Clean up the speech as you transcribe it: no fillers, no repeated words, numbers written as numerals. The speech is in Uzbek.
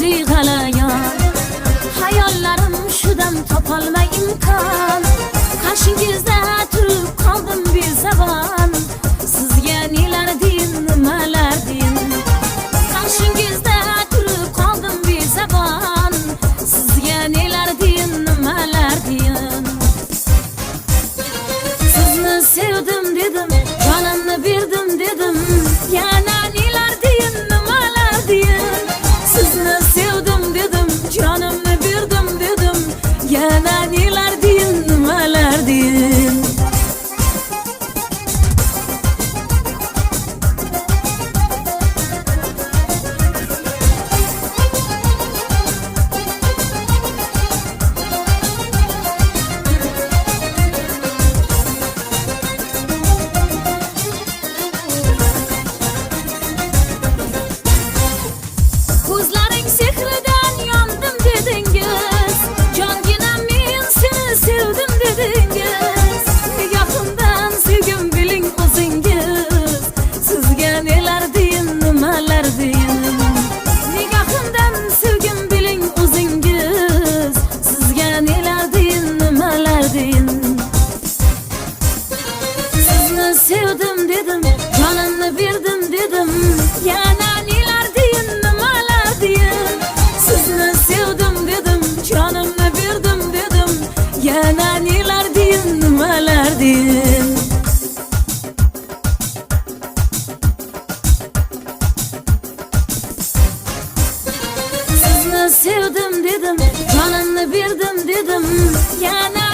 kuchli g'alayon. Hayollarim shudam topolmay imkon, qarshingizda turib qoldim bezabon. Sizga nelar deyin, nimalar deyin, qarshingizda turib qoldim bezabon. Sizga nelar deyin, nimalar deyin. Sizni sevdim dedim, jonimni berdim dedim, yana nelar deyin, nimalar deyin. Sizni sevdim dedim, jonimni berdim dedim, yana nelar deyin, nimalar deyin. Ko'zlaring sehridan yondim dedingiz, jonginam men seni sevdim dedingiz. Nigohimdan sevgim biling o'zingiz, sizga nelar deyin, nimalar deyin. Nigohimdan sevgim biling o'zingiz, sizga nelar deyin, nimalar deyin. Sizni sevdim dedim, jonimni berdim dedim, yana nelar deyin, nimalar deyin. Sizni sevdim dedim, jonimni berdim dedim, yana nelar deyin, nimalar deyin. Sizni sevdim dedim, jonimni berdim dedim, yana